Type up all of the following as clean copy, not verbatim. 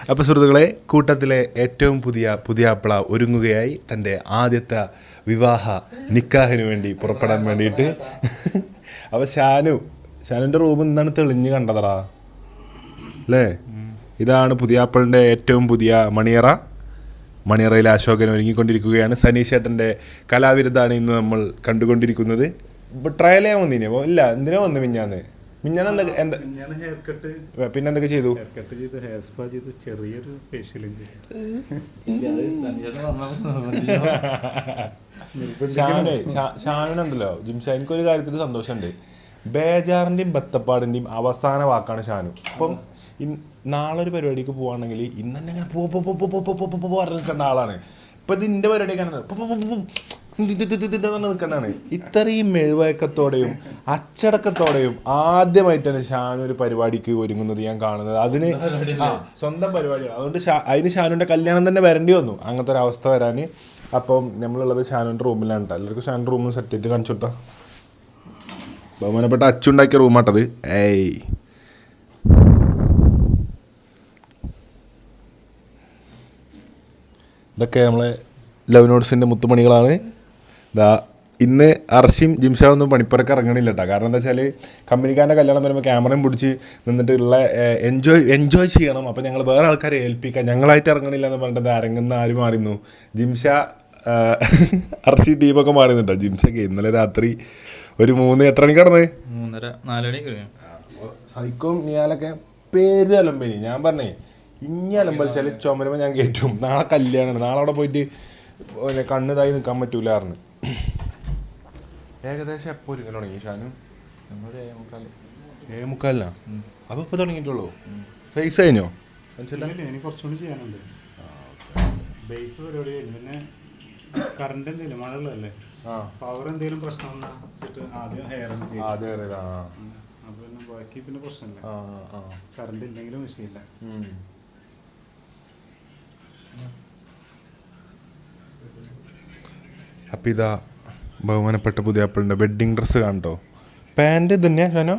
അപ്പോൾ സുഹൃത്തുക്കളെ, കൂട്ടത്തിലെ ഏറ്റവും പുതിയാപ്പിള ഒരുങ്ങുകയായി തൻ്റെ ആദ്യത്തെ വിവാഹ നിക്കാഹിന് വേണ്ടി പുറപ്പെടാൻ വേണ്ടിയിട്ട്. അപ്പോൾ ഷാനുവിൻ്റെ റൂം ഇന്നാണ് തെളിഞ്ഞ് കണ്ടതടാ അല്ലേ? ഇതാണ് പുതിയാപ്പിളിൻ്റെ ഏറ്റവും പുതിയ മണിയറയിൽ അശോകൻ ഒരുങ്ങിക്കൊണ്ടിരിക്കുകയാണ്. സനീഷ് ചേട്ടൻ്റെ കലാവിരുദ്ധാണ് ഇന്ന് നമ്മൾ കണ്ടുകൊണ്ടിരിക്കുന്നത്. ട്രയൽ ചെയ്യാൻ വന്നിനെ ഇല്ല, എന്തിനാ വന്നു മിഞ്ഞാന്ന് പിന്നെ എന്തൊക്കെ ചെയ്തു? ചെറിയൊരു ഷാനുണ്ടല്ലോ ജിംഷാ, എനിക്കൊരു കാര്യത്തിൽ സന്തോഷമുണ്ട്. ബേജാറിന്റെയും ബത്തപ്പാടിന്റെയും അവസാന വാക്കാണ് ഷാനു. അപ്പം നാളെ ഒരു പരിപാടിക്ക് പോവാണെങ്കിൽ ഇന്ന് തന്നെ ഞാൻ പറഞ്ഞിരിക്കേണ്ട ആളാണ്. ഇപ്പൊ ഇതിന്റെ പരിപാടിയൊക്കെയാണ് നിൽക്കണ്ടാണ്. ഇത്രയും മെഴുവഴക്കത്തോടെയും അച്ചടക്കത്തോടെയും ആദ്യമായിട്ടാണ് ഷാനു ഒരു പരിപാടിക്ക് ഒരുങ്ങുന്നത് ഞാൻ കാണുന്നത്. അതിന് സ്വന്തം പരിപാടിയാണ്. അതുകൊണ്ട് അതിന് ഷാനുവിൻ്റെ കല്യാണം തന്നെ വരേണ്ടി വന്നു, അങ്ങനത്തെ ഒരു അവസ്ഥ വരാൻ. അപ്പം നമ്മളുള്ളത് ഷാനുവിൻ്റെ റൂമിലാണ് കേട്ടോ. എല്ലാവർക്കും ഷാനുവിൻ്റെ റൂമിൽ സെറ്റ് ചെയ്ത് കാണിച്ചു കൊടുത്താൽ ബഹുമാനപ്പെട്ട അച്ചുണ്ടാക്കിയ റൂമാട്ടത്. ഇതൊക്കെ നമ്മളെ ലവ് നോട്ട്സിൻ്റെ മുത്തുമണികളാണ്. ഇന്ന് അർഷിയും ജിംഷാവൊന്നും പണിപ്പുറക്ക് ഇറങ്ങണില്ല കേട്ടോ. കാരണം എന്താ വെച്ചാൽ കമ്പനിക്കാരൻ്റെ കല്യാണം വരുമ്പോൾ ക്യാമറയും പിടിച്ച് നിന്നിട്ടുള്ള എൻജോയ് ചെയ്യണം. അപ്പോൾ ഞങ്ങൾ വേറെ ആൾക്കാരെ ഏൽപ്പിക്കാം, ഞങ്ങളായിട്ട് ഇറങ്ങണില്ല എന്ന് പറഞ്ഞിട്ട് അരങ്ങുന്ന ആര് മാറിയിരുന്നു? ജിംഷ, അർഷി ടീമൊക്കെ മാറിയുന്നുണ്ടോ? ജിംഷയ്ക്ക് ഇന്നലെ രാത്രി ഒരു 3 എത്ര മണിക്ക് കിടന്നത്? 3:30-4 മണിക്ക്. സൈക്കോം നിയാലൊക്കെ പേര് അലമ്പനി. ഞാൻ പറഞ്ഞേ ഇനി അലമ്പലിച്ചാൽ ചുമരുമ്പോൾ ഞാൻ കയറ്റും. നാളെ കല്യാണമാണ്, നാളെ അവിടെ പോയിട്ട് കണ്ണുതായി നിൽക്കാൻ പറ്റൂല പറഞ്ഞു. ഏകദേശം എപ്പോൾ ഒരുങ്ങൽ തുടങ്ങി ഷാനു? 7:45. അപ്പോൾ ഇപ്പോൾ തുടങ്ങിയിട്ടുള്ളൂ. ഫേസ് കഴിഞ്ഞോ? കുറച്ചുകൂടി ചെയ്യാനുണ്ട്. ബേസ് പരിപാടി കഴിഞ്ഞു. പിന്നെ കറണ്ട് എന്തെങ്കിലും മഴ ഉള്ളതല്ലേ, പവർ എന്തെങ്കിലും പ്രശ്നം വെച്ചിട്ട് ആദ്യം ഹെയർ ചെയ്യും. അപ്പോൾ പിന്നെ ബാക്കി പിന്നെ പ്രശ്നമില്ല. കറണ്ട് ഇല്ലെങ്കിലും വിഷയമില്ല. അപ്പം ഇതാ ബഹുമാനപ്പെട്ട പുതിയാപ്പിളിൻ്റെ വെഡ്ഡിങ് ഡ്രസ്സ് കാണട്ടോ. പാൻറ് തന്നെയാ ഷാനോ?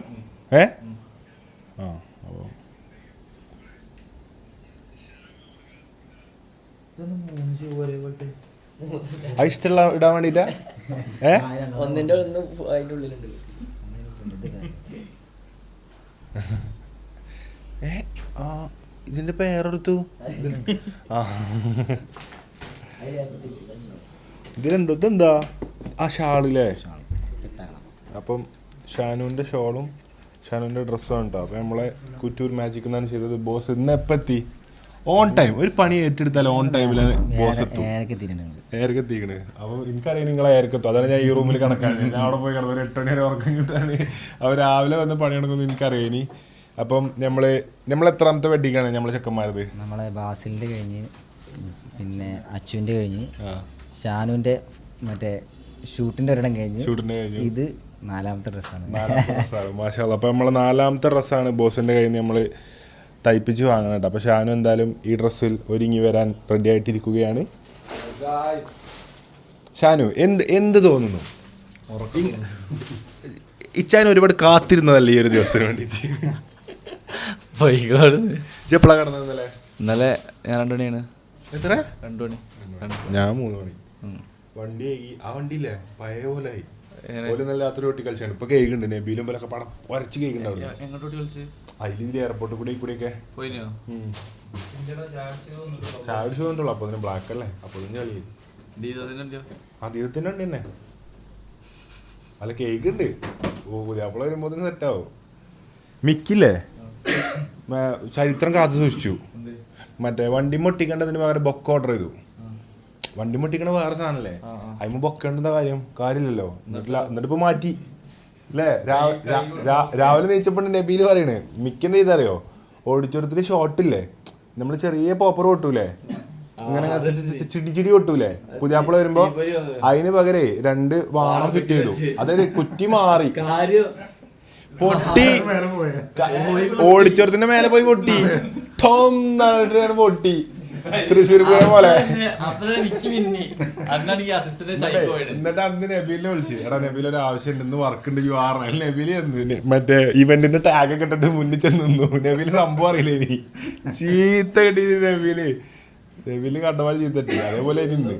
അത് ഇഷ്ടമുള്ള ഇടാൻ വേണ്ടിട്ടാ? ഇതിന്റെ പേരെടുത്തു. ഇതെന്താ ആ ഷാളില്ലേ? അപ്പം ഷാനുവിൻ്റെ ഷോളും ഷാനുവിൻ്റെ ഡ്രസ്സും കേട്ടോ. അപ്പം നമ്മളെ കുറ്റൂർ മാജിക് എന്നാണ് ചെയ്തത്. ബോസ് ഇന്ന് എപ്പം എത്തി? On time. ഒരു പണി ഏറ്റെടുത്താൽ ഓൺ ടൈമിലാണ് ബോസ് എത്തും. ഏർക്കെത്തിക്കണ്. അപ്പോൾ എനിക്കറിയാം നിങ്ങളെ ഏർക്കെത്തും. അതാണ് ഞാൻ ഈ റൂമിൽ കണക്കാണ്. ഞാൻ അവിടെ പോയി കിടന്നത് 8 മണി വരെ ഉറക്കം കിട്ടാണ്. അവർ രാവിലെ വന്ന് പണി നടക്കുന്നത് എനിക്കറിയാം. ഇനി അപ്പം നമ്മൾ എത്രാമത്തെ വെഡിങ്ങാണ് നമ്മൾ ചെക്കന്മാരത്? നമ്മളെ ബാസിലിൻ്റെ കഴിഞ്ഞ്, പിന്നെ അച്ചുവിൻ്റെ കഴിഞ്ഞ്, ഷാനുവിൻ്റെ മറ്റേ ഷൂട്ടിൻ്റെ ഒരിടം കഴിഞ്ഞ്, ഇത് 4ാമത്തെ ഡ്രസ്സാണ്. മാഷാ അല്ലാഹ്. അപ്പോൾ നമ്മളെ 4ാമത്തെ ഡ്രസ്സാണ് ബോസിൻ്റെ കയ്യിൽ നിന്ന് നമ്മൾ തയ്പ്പിച്ച് വാങ്ങണം കേട്ടോ. അപ്പോൾ ഷാനു എന്തായാലും ഈ ഡ്രസ്സിൽ ഒരുങ്ങി വരാൻ റെഡി ആയിട്ടിരിക്കുകയാണ്. ഷാനു എന്ത് തോന്നുന്നു? ഇച്ചാൻ ഒരുപാട് കാത്തിരുന്നതല്ലേ ഈ ഒരു ദിവസത്തിന് വേണ്ടിയിട്ട്? എപ്പോഴാണ് കിടന്നത്? ഇന്നലെ ഞാൻ 2 മണിയാണ്. എത്ര? 2 മണി. ഞാൻ 3 മണി. വണ്ടി ആ വണ്ടിയില്ലേ പഴയ പോലെ ആയി. നല്ല രാത്രി ഒട്ടി കളിച്ചാണ്. ഇപ്പൊ കേൾക്കുന്നുണ്ട് നബീലും പോലൊക്കെ പടം വരച്ച് കേൾക്കുന്നുണ്ടാവില്ല. അതിൽ എയർപോർട്ടിൽ കൂടിയൊക്കെ ചായ ഷോ ഉണ്ടല്ലോ. അപ്പൊ അതിന് ബ്ലാക്ക് അല്ലേ? അപ്പൊ ഇതിന് കളി ആ ദീപത്തിന്റെ വണ്ടി തന്നെ. അല്ല കേൾക്കുന്നുണ്ട്. പുതിയാപ്പിള വരുമ്പോ സെറ്റ് ആവും. മിക്കില്ലേ ചരിത്രം കാത്തു സൂക്ഷിച്ചു. മറ്റേ വണ്ടി മൊട്ടിക്കേണ്ടതിന് പകരം ബൊക്ക ഓർഡർ ചെയ്തു. വണ്ടി മുട്ടിക്കണ വേറെ സാധനല്ലേ, അതിന് ബൊക്കേണ്ട കാര്യമില്ലല്ലോ. എന്നിട്ടിപ്പോ മാറ്റി അല്ലേ? രാവിലെ നീച്ചപ്പോൾ നബീൽ പറയണേ മിക്കെന്ത് ചെയ്തറിയോ? ഓടിച്ചോടത്തില് ഷോട്ടില്ലേ, നമ്മള് ചെറിയ പോപ്പർ പൊട്ടൂലേ, അങ്ങനെ ചിടി പൊട്ടൂലേ, പുതിയാപ്പിള വരുമ്പോ അതിന് പകരേ 2 വാണം ഫിറ്റ് ചെയ്തു. അതായത് കുറ്റി മാറി പൊട്ടി, ഓഡിറ്റോറിയത്തിന്റെ മേലെ പോയി പൊട്ടി, പൊട്ടി. തൃശ്ശൂർ പൂരം പോലെ. എന്നിട്ട് അന്ന് നബീലിനെ വിളിച്ച്, എടാ നബീൽ ഒരു ആവശ്യം ഉണ്ട്, ഇന്ന് വർക്ക് ഉണ്ട് പറഞ്ഞാൽ നബീല് എന്ന് മറ്റേ ഇവന്റിന്റെ ടാഗ് ഒക്കെ ഇട്ടിട്ട് മുന്നിൽ ചെന്ന് നിന്നു. നബീല് സംഭവം അറിയില്ല, ഇനി ചീത്ത കിട്ടി നബീല് കണ്ടമാര് ചീത്തട്ടി. അതേപോലെ ഇനി ഇന്ന്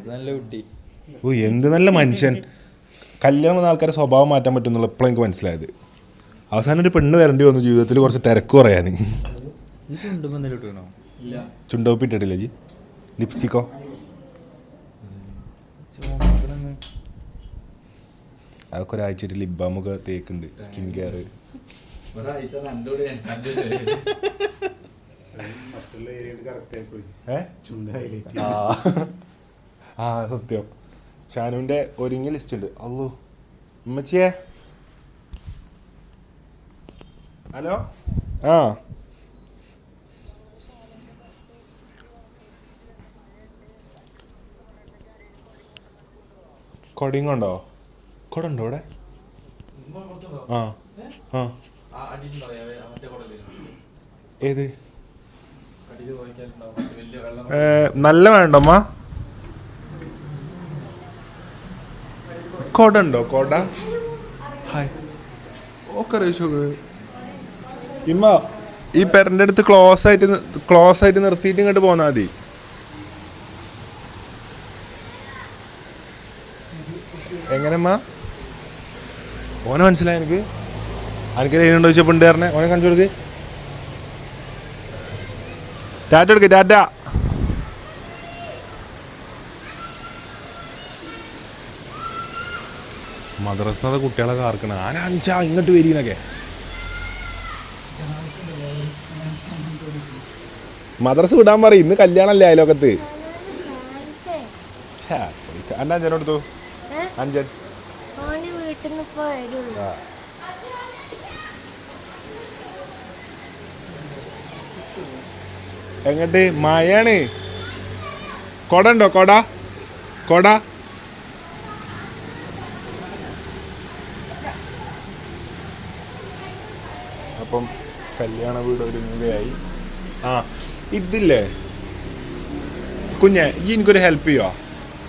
നല്ല കുട്ടി. ഓ എന്ത് നല്ല മനുഷ്യൻ. കല്യാണം വന്ന ആൾക്കാരെ സ്വഭാവം മാറ്റാൻ പറ്റും എന്നുള്ള ഇപ്പോഴും എനിക്ക് മനസ്സിലായത്. അവസാനം ഒരു പെണ്ണ് വരേണ്ടി വന്നു ജീവിതത്തിൽ കുറച്ച് തിരക്ക് കുറയാൻ. ചുണ്ടോപ്പ് ഇട്ടിട്ടില്ല ജി? ലിപ്സ്റ്റിക്കോ? അതൊക്കെ ഒരാഴ്ചയായിട്ട് ലിപ് ബാമൊക്കെ തേക്കുന്നുണ്ട്, സ്കിൻ കെയർ. ആ സത്യം. ഷാനുവിന്റെ ഒരുങ്ങിയ ലിസ്റ്റ് ഉണ്ട്. അല്ലോ ഉമ്മച്ചിയെ, ഹലോ. ആ കൊടിങ്ങുണ്ടോ? കൊടുണ്ടോ ഇവിടെ? ആ ആ ഏത് നല്ല വേണ്ടമ്മ? കൊടണ്ടോ? കൊട ഹായ് ഓക്കെ റേഷോക്ക് ഇമ്മ ഈ പെരൻ്റെ അടുത്ത് ക്ലോസ് ആയിട്ട് നിർത്തിയിട്ട് ഇങ്ങോട്ട് പോന്നാൽ മതി. എങ്ങനെമ്മ? ഓനെ മനസ്സിലായി എനിക്ക്. എനിക്ക് ലൈനുണ്ടോ ചോദിച്ചപ്പോൾ ഉണ്ട് പറഞ്ഞേ. ഓനെ കാണിച്ചു കൊടുക്ക്. ടാറ്റ എടുക്ക്, ടാറ്റ. മദ്രസ കുട്ടികളൊക്കെ ആർക്കണം ആനാച്ചാ ഇങ്ങോട്ട് വരീന്നൊക്കെ. മദ്രസ വിടാൻ പറയും, ഇന്ന് കല്യാണല്ലേ അയലോക്കത്ത്. എൻ്റെ അഞ്ചനോടുത്തു. അഞ്ചൻ എങ്ങട്ട്? മയാണ്. കൊട ഉണ്ടോ? കൊട കൊട അപ്പം കല്യാണ വീട് ഒരുങ്ങുകയായി. ആ ഇതില്ലേ കുഞ്ഞെ, ഈ എനിക്കൊരു ഹെൽപ്പ് ചെയ്യുമോ?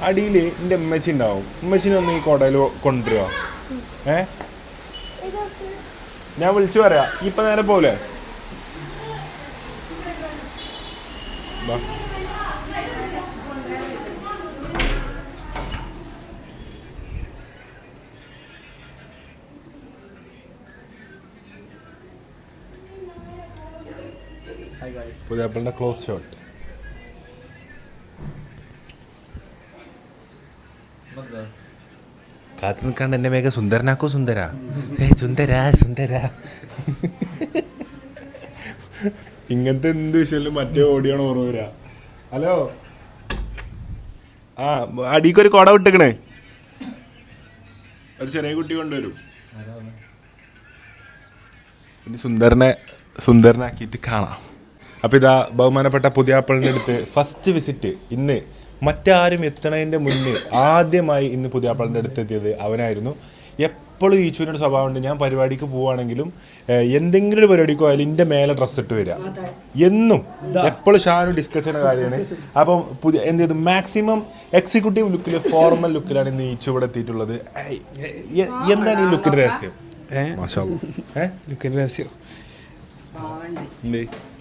അടിയിൽ എൻ്റെ ഉമ്മച്ചി ഉണ്ടാവും, ഉമ്മച്ചിനെ ഒന്ന് ഈ കൊടയിൽ കൊണ്ടുവരുമോ? ഞാൻ വിളിച്ചു പറയാം. ഇപ്പം നേരെ പോലെ പുതിയാപ്പിളിന്റെ ക്ലോസ് ഷോട്ട്. കാത്തു നിൽക്കാണ്ട് എന്നെ വേഗം സുന്ദരനാക്കോ സുന്ദര. സുന്ദര സുന്ദര ഇങ്ങനത്തെ എന്ത് വിഷയം മറ്റേ ഓടിയാണ് ഓർമ്മ വരാ. ഹലോ, ആ അടിക്കൊരു കൊട വിട്ടേക്കണേ. ഒരു ചെറിയ കുട്ടി കൊണ്ടുവരും. ഇനി സുന്ദരനാക്കിയിട്ട് കാണാം. അപ്പോൾ ഇതാ ബഹുമാനപ്പെട്ട പുതിയാപ്പിളിൻ്റെ അടുത്ത് ഫസ്റ്റ് വിസിറ്റ് ഇന്ന്. മറ്റാരും എത്തണതിൻ്റെ മുന്നേ ആദ്യമായി ഇന്ന് പുതിയാപ്പിളിൻ്റെ അടുത്ത് എത്തിയത് അവനായിരുന്നു. എപ്പോഴും ഈച്ചുവിനൊരു സ്വഭാവമുണ്ട്, ഞാൻ പരിപാടിക്ക് പോവുകയാണെങ്കിലും എന്തെങ്കിലും ഒരു പരിപാടിക്ക് പോയാലും എൻ്റെ മേലെ ഡ്രസ്സ് ഇട്ട് വരിക. എന്നും എപ്പോഴും ഷാനു ഡിസ്കസ് ചെയ്യുന്ന കാര്യമാണ്. അപ്പം എന്ത് ചെയ്തു, മാക്സിമം എക്സിക്യൂട്ടീവ് ലുക്കിൽ ഫോർമൽ ലുക്കിലാണ് ഇന്ന് ഈച്ചു ഇവിടെ എത്തിയിട്ടുള്ളത്. എന്താണ് ഈ ലുക്കിൻ്റെ രഹസ്യം? ലുക്കിൻ്റെ രഹസ്യം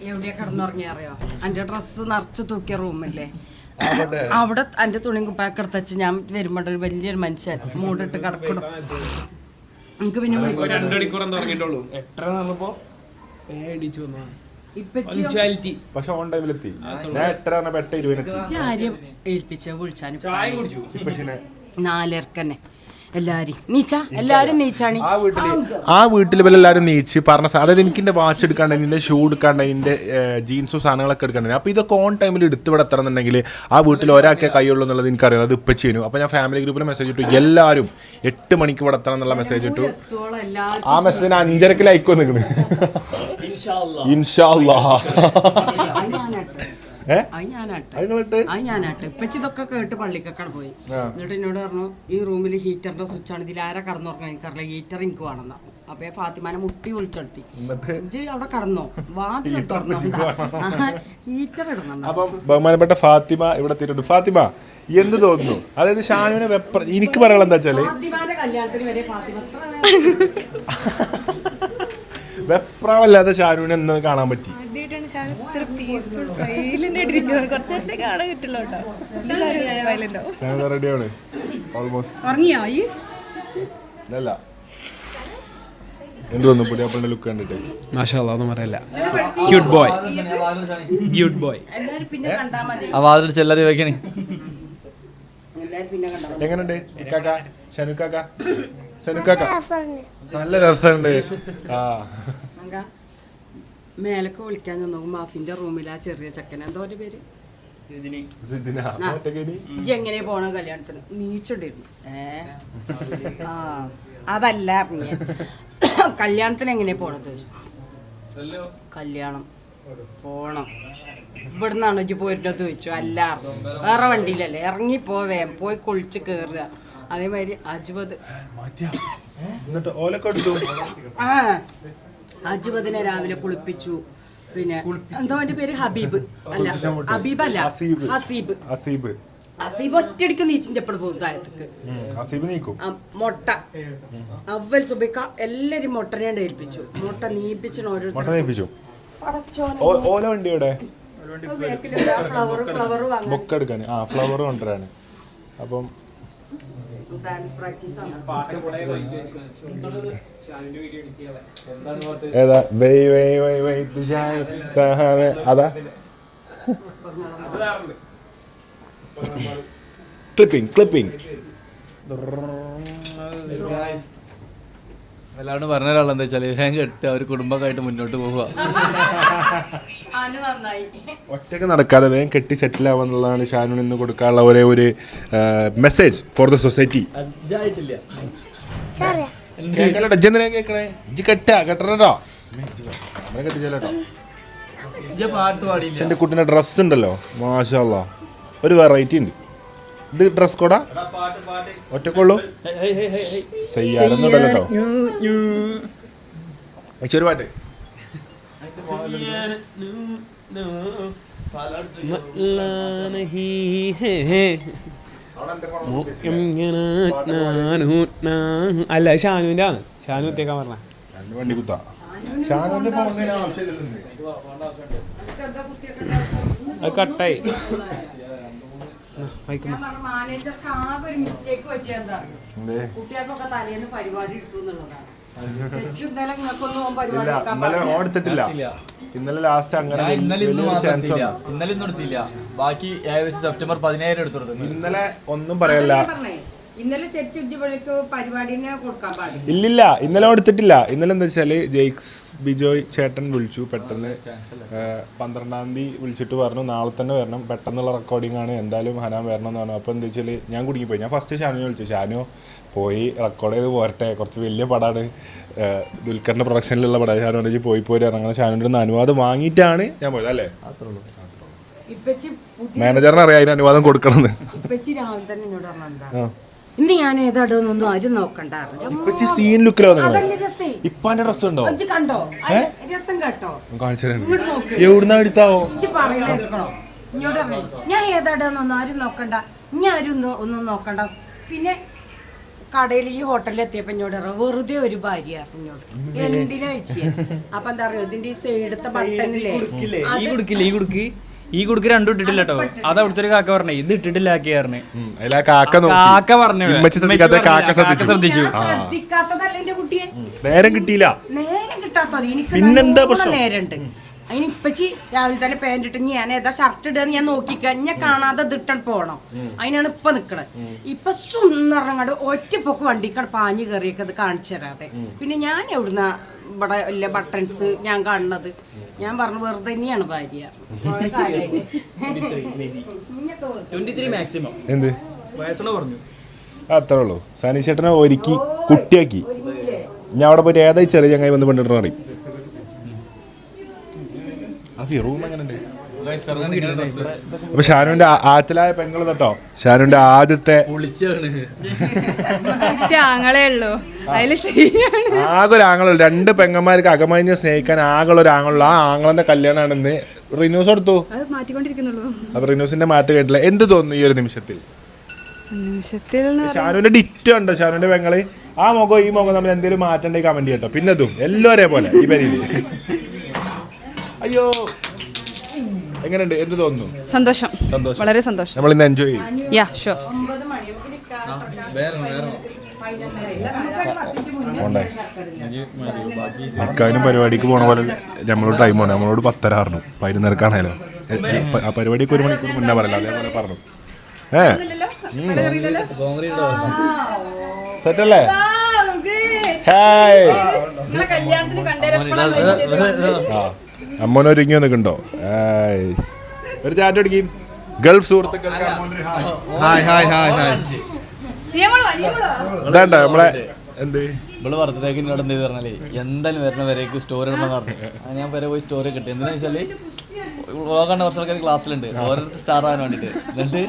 എവിടെയാ കിടന്നുറങ്ങിയ അറിയോ? എന്റെ ഡ്രസ്സ് നിറച്ച് തൂക്കിയ റൂമല്ലേ, അവിടെ എന്റെ തുണിയും കുപ്പായൊക്കെ എടുത്തച്ച് ഞാൻ വരുമ്പോ ഒരു വലിയൊരു മനുഷ്യൻ മൂടിട്ട് കിടക്കണം. എനിക്ക് പിന്നെ 2 മണിക്കൂർ തുടങ്ങിയിട്ടുള്ളൂ. 8 പക്ഷെ ഓൺ ടൈമിലെത്തി. ഞാൻ 8:20 ആര്യം ഏൽപ്പിച്ച വിളിച്ചാനും 4:30 തന്നെ എല്ലാരും നീച്ചാണ്. ആ വീട്ടിൽ എല്ലാവരും നീച്ച് പറഞ്ഞ അതായത് എനിക്ക് എൻ്റെ വാച്ച് എടുക്കാണ്ട്, എൻ്റെ ഷൂ എടുക്കാണ്ട്, എൻ്റെ ജീൻസും സാധനങ്ങളൊക്കെ എടുക്കാണ്ട്. അപ്പോൾ ഇതൊക്കെ ഓൺ ടൈമിൽ എടുത്ത് ഇവിടെ എത്തണം എന്നുണ്ടെങ്കിൽ ആ വീട്ടിൽ ഒരാൾക്കേ കൈയുള്ളൂ എന്നുള്ളത് എനിക്കറിയാം. അത് ഇപ്പം ചെയ്യുന്നു. അപ്പോൾ ഞാൻ ഫാമിലി ഗ്രൂപ്പിൽ മെസ്സേജ് ഇട്ടു, എല്ലാവരും 8 മണിക്ക് ഇവിടെ എത്തണം എന്നുള്ള മെസ്സേജ് ഇട്ടു. ആ മെസ്സേജിന് 5:30 ലൈക്ക് വന്നിരിക്കുന്നു. ഇൻഷാ അല്ലാഹ്. അത് ഞാനാട്ടെ അത് നിങ്ങളിട്ട് അത് ഞാനാട്ടെ ഇപ്പച്ചി ഇതൊക്കെ കേട്ട് പള്ളിക്കൊക്കെ പോയി എന്നിട്ട് എന്നോട് പറഞ്ഞു ഈ റൂമിൽ ഹീറ്ററിന്റെ സ്വിച്ച് ആണ് ഇതിൽ ആരാ കടന്നുറങ്ങാൻ എനിക്കറിയില്ല ഹീറ്റർ എനിക്ക് വേണമെന്നാ അപ്പൊ ഞാൻ ഫാത്തിമാനെ മുട്ടി വിളിച്ചെടുത്തി ഇജ്ജ് അവിടെ കടന്നോ വാതിൽ തുറന്നോ ഹീറ്റർ ഇടണം അപ്പം ബഹുമാനപ്പെട്ട ഫാത്തിമ ഇവിടെ എത്തിയിട്ടുണ്ട്. ഫാത്തിമ എന്ത് തോന്നുന്നു? അതായത് ഷാനുവിനെ എനിക്ക് പറയാനുള്ള എന്താ വെച്ചാല് ഫാത്തിമാന്റെ കല്യാണത്തിന് വരെ ഫാത്തിമ വെപ്രാളല്ലാതെ ഷാനുവിനെ എന്ന് കാണാൻ പറ്റി. റെഡിയാണ് ഓൾമോസ്റ്റ്. അല്ല എന്ത് തോന്നുന്നു പുതിയാപ്പളിന്റെ ലുക്ക് കണ്ടിട്ട്? മാഷാ അല്ലാഹ് ഒന്നും പറയല്ല. Cute boy, cute boy. എല്ലാരും പിന്നെ കണ്ടാ മതി. ആ വാതിൽ എല്ലാവരും വെക്കണേ. എല്ലാരും പിന്നെ കണ്ടാ മതി. എങ്ങനെയുണ്ട് ഇക്കാക്ക? ഷനുക്കാക്ക നല്ല രസമുണ്ട്. ആ മേലൊക്കെ വിളിക്കാൻ ചെന്നു മാഫിന്റെ റൂമിൽ ആ ചെറിയ ചെക്കൻ എന്തോ ഒരു പേര് ഇജ്ജ് എങ്ങനെ പോണ കല്യാണത്തിന് നീച്ചുണ്ടിരുന്നു. ആ അതല്ല അറിഞ്ഞ കല്യാണത്തിന് എങ്ങനെയാ പോണത്? കല്യാണം പോണം ഇവിടുന്നാണോ ഇജ്ജ് പോയിരുന്നത് ചോദിച്ചു. അല്ല വേറെ വണ്ടിയിലല്ലേ ഇറങ്ങി പോവേ പോയി കുളിച്ച് കേറുക. അതേമാതിരി അജ്ബദ് ആ അജ്ബദിനെ രാവിലെ കുളിപ്പിച്ചു. പിന്നെ എന്തോ എന്റെ പേര് ഹബീബ് അല്ല ഹബീബ് അല്ല ഹസീബ് ഒറ്റയടിക്ക് നീച്ചിന്റെ എപ്പോഴും പോകും താഴത്തേക്ക്. മുട്ട അവൽ സുബിക്ക എല്ലാരും മുട്ടനെ ഏൽപ്പിച്ചു. മുട്ട നീപ്പിച്ചു ഓരോരുത്തർ. ഫ്ലവർ കൊണ്ടുവരാണ്. അപ്പം ഏതാ അതാ ക്ലിപ്പിംഗ് എല്ലാവരും പറഞ്ഞ ഒരാളെന്താ വെച്ചാല് ഹാങ് കെട്ട് അവർ കുടുംബമായിട്ട് മുന്നോട്ട് പോവുക. ഒറ്റക്ക് നടക്കാതെ വേഗം കെട്ടി സെറ്റിൽ ആവാന്നുള്ളതാണ് ഷാനുവിന് ഇന്ന് കൊടുക്കാനുള്ള ഒരേ ഒരു മെസ്സേജ് ഫോർ ദ സൊസൈറ്റി. കേക്കണേ ഇജ്ജ് കെട്ടണോ കെട്ടിച്ചോട്ടോ. എന്റെ കുട്ടീൻ്റെ ഡ്രസ്സ് ഉണ്ടല്ലോ മാഷാ അല്ലാഹ് ഒരു വെറൈറ്റി ഉണ്ട്. ഇത് ഡ്രസ് കോഡാ ഒറ്റക്കുള്ളൂ ചെയ്യാറുണ്ടല്ലോ കേട്ടോ. ഒരു പാട്ട് അല്ല ഷാനുവിന്റെ ആണ്. ഷാനു എത്തിയേക്കാൻ പറഞ്ഞ വണ്ടി കുത്താ. ഷാനുവിന്റെ അത് കട്ടായി. കുട്ടികൾക്കൊക്കെ തലേന്ന് പരിപാടി എടുത്തു എന്നുള്ളതാണ്. ഇന്നലെ ഓടിത്തിട്ടില്ല. ഇന്നലെ ലാസ്റ്റ് അങ്ങനെ ഇന്നലെ ഇന്നും എടുത്തില്ല. ബാക്കി ഏകദേശം സെപ്റ്റംബർ 17 എടുത്തു. ഇന്നലെ ഒന്നും പറയല്ല. ഇന്നലെ പരിപാടിനെ കൊടുക്കാൻ പാടില്ല. ഇല്ലില്ല ഇന്നലെ എടുത്തിട്ടില്ല. ഇന്നലെ എന്താ വെച്ചാല് ജെയ്ക്സ് ബിജോയ് ചേട്ടൻ വിളിച്ചു പെട്ടെന്ന്. 12-ാം തീയതി വിളിച്ചിട്ട് പറഞ്ഞു നാളെ തന്നെ വരണം, പെട്ടെന്നുള്ള റെക്കോർഡിംഗ് ആണ്, എന്തായാലും ഹനാൻ വരണം എന്ന് പറഞ്ഞു. അപ്പോൾ എന്താ വെച്ചാൽ ഞാൻ കുടുങ്ങിപ്പോയി. ഞാൻ ഫസ്റ്റ് ഷാനുവിനെ വിളിച്ചു. ഷാനു പോയി റെക്കോർഡ് ചെയ്ത് പോരട്ടെ, കുറച്ച് വലിയ പടമാണ്, ദുൽഖറിൻ്റെ പ്രൊഡക്ഷനിലുള്ള പടം. ഷാനു പോയി പോരാ അങ്ങനെ ഷാനുവിൻ്റെ ഒന്ന് അനുവാദം വാങ്ങിയിട്ടാണ് ഞാൻ പോയത്. അല്ലേ മാനേജറിന് അറിയാം അതിന് അനുവാദം കൊടുക്കണമെന്ന്. ഇന്ന് ഞാൻ ഏതാടോന്നൊന്നും ആരും നോക്കണ്ട. സീൻ ലുക്കിലോ ഇപ്പാന്റെ ഡ്രസ് ഉണ്ടോ കണ്ടോ രസം കേട്ടോ എവിടുന്നാ എടുത്താവോ ഇങ്ങോട്ട് ഞാൻ ഏതാടോന്നൊന്നും ആരും നോക്കണ്ട. ഇനി ആരും ഒന്നും നോക്കണ്ട. പിന്നെ കടയിൽ ഈ ഹോട്ടലിൽ എത്തിയപ്പോ ഇങ്ങോട്ട് വെറുതെ ഒരു ഭാര്യ ഇങ്ങോട്ട് എന്തിനാ വെച്ച്. അപ്പൊ എന്താ പറയുക ഇതിന്റെ ഈ സൈഡത്തെ ബട്ടണില്ലേ ഈ കുടുക്ക് രണ്ടും ഇട്ടിട്ടില്ല കേട്ടോ. അത് അവിടുത്തെ ഒരു കാക്ക പറഞ്ഞേ ഇത് ഇട്ടിട്ടില്ല കാക്ക പറഞ്ഞു. ശ്രദ്ധിക്കാത്തതല്ല എന്റെ കുട്ടിയെ. നേരം കിട്ടിയില്ല. നേരം കിട്ടാത്തോ പിന്നെന്താ പ്രശ്നം? നേരണ്ട് അതിന് ഇപ്പച്ചി രാവിലെ തന്നെ പാൻറ് ഇട്ട് ഞാൻ ഏതാ ഷർട്ട് ഇടുക ഞാൻ നോക്കിക്ക ഞാൻ കാണാതെ ദിട്ടൽ പോണം. അതിനാണ് ഇപ്പൊ നിക്കണത്. ഇപ്പൊ സുന്നറങ്ങാട് ഒറ്റപ്പൊക്കെ വണ്ടിക്കാണ് പാഞ്ഞു കയറിയൊക്കെ അത് കാണിച്ചു തരാതെ. പിന്നെ ഞാൻ എവിടുന്ന ഇവിടെ ഇല്ല ബട്ടൺസ് ഞാൻ കാണുന്നത്. ഞാൻ പറഞ്ഞു വെറുതെ തന്നെയാണ് ഭാര്യ. എന്ത് അത്രേ ഉള്ളൂ. സനി ചേട്ടനെ ഒരുക്കി കുട്ടിയാക്കി. ഞാൻ അവിടെ പോയിട്ട് ഏതായി ചെറിയ ചങ്ങായി വന്ന് പെണ്ണിട്ട് പറയും. റൂം എങ്ങനെ ഉണ്ട്? അപ്പൊ ഷാനുവിന്റെ ആറ്റലായ പെങ്ങൾ കേട്ടോ, ഷാനുവിന്റെ ആദ്യത്തെ ആങ്ങളേ ഉള്ളൂ അതില് ചെയ്യാണ്. ആകെ ഒരു ആങ്ങളുള്ളൂ. 2 പെങ്ങന്മാർക്ക് അകമഴിഞ്ഞ് സ്നേഹിക്കാൻ ആകെ ഒരു ആങ്ങളുള്ളൂ. ആ ആങ്ങളുടെ കല്യാണമാണെന്ന് റിന്യൂസ് എടുത്തു. അത് മാറ്റിക്കൊണ്ടിരിക്കുന്നുള്ളൂ. അപ്പൊ റിന്യൂസിന്റെ മാറ്റം കേട്ടില്ല. എന്ത് തോന്നുന്നു ഈ ഒരു നിമിഷത്തിൽ? ഷാനുവിന്റെ ഡിറ്റ് ഉണ്ടോ? ഷാനുവിന്റെ പെങ്ങള് ആ മുഖം ഈ മുഖം തമ്മിൽ എന്തെങ്കിലും മാറ്റണ്ടേ കമന്റ് ചെയ്യട്ടോ. പിന്നെ അതും എല്ലാവരെ പോലെ ഈ പരിധി. അയ്യോ എങ്ങനെയുണ്ട്? എന്ത് തോന്നുന്നു? സന്തോഷം, വളരെ സന്തോഷം. നമ്മൾ ഇന്ന് എൻജോയ് ചെയ്യും. Yeah sure. നിൽക്കാനും പരിപാടിക്ക് പോണ പോലെ നമ്മളോട് ടൈം ആണ്. നമ്മളോട് 10:30 പറഞ്ഞു. 11:30 ആ പരിപാടിക്ക് 1 മണിക്കൂർ മുന്നേ പറയല്ലോ, അതേപോലെ പറഞ്ഞു. സെറ്റല്ലേ? അമ്മോനൊരുങ്ങി നിൽക്കണ്ടോ? ഒരു ചാറ്റ് അടിക്കും. ഗൾഫ് സുഹൃത്തുക്കൾക്ക് ഇതാണ്ടോ നമ്മളെ എന്ത് ഇവള് ബർത്ത്ഡേക്ക് എന്നോട് എന്ത് ചെയ്ത് പറഞ്ഞാലേ എന്തായാലും വരുന്ന വരേക്ക് സ്റ്റോറി ഇടണമെന്ന് പറഞ്ഞു. അങ്ങനെ ഞാൻ വരെ പോയി സ്റ്റോറി കിട്ടി. എന്താണെന്ന് വെച്ചാല് കണ്ട കുറച്ച് ആൾക്കാർ ക്ലാസ്സിലുണ്ട്, ഓരോരുത്തർ സ്റ്റാർ ആകാൻ വേണ്ടിട്ട്. എന്നിട്ട്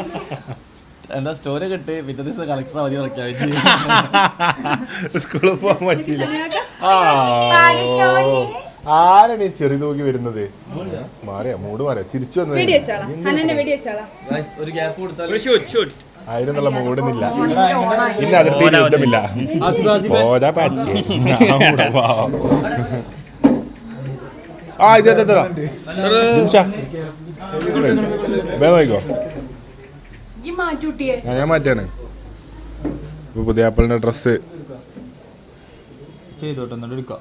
എന്താ സ്റ്റോറി കിട്ടി. പിറ്റേ ദിവസം കളക്ടർ അവധി പ്രഖ്യാപിച്ചു. സ്കൂളിൽ പോകാൻ പറ്റിയില്ല. ആരാണ് ഈ ചെറിയ നോക്കി വരുന്നത്? മാറിയാ മൂട് മാറിയാ ചിരിച്ചു വന്നത്. ഒരു ഗ്യാപ്പ് കൊടുത്താൽ അതിനുള്ള മൂടുന്നില്ല. ഇല്ല അതിർത്തിയിൽ യുദ്ധമില്ല. പോരാ പറ്റി. ആ ഇത് ജിംഷാ വേഗം നോക്കിക്കോ. ഞാൻ മാറ്റാണ്. പുതിയ ആപ്പിളിന്റെ ഡ്രസ് ചെയ്തോട്ടെ, എന്നിട്ട് എടുക്കാം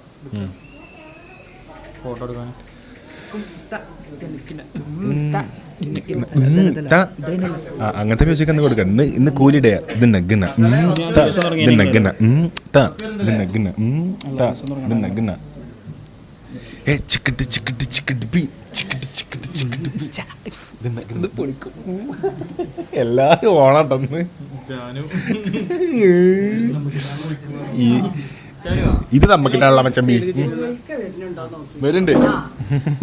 ഫോട്ടോ എടുക്കാൻ. അങ്ങനത്തെ മ്യൂസിക് ഒന്ന് കൊടുക്കാം. ഇന്ന് കൂലിടയാ. എല്ലാരും ഓണാട്ടൊന്ന്. ഇത് നമുക്കിട്ടുള്ള മച്ചമ്പി വരുന്നുണ്ട്.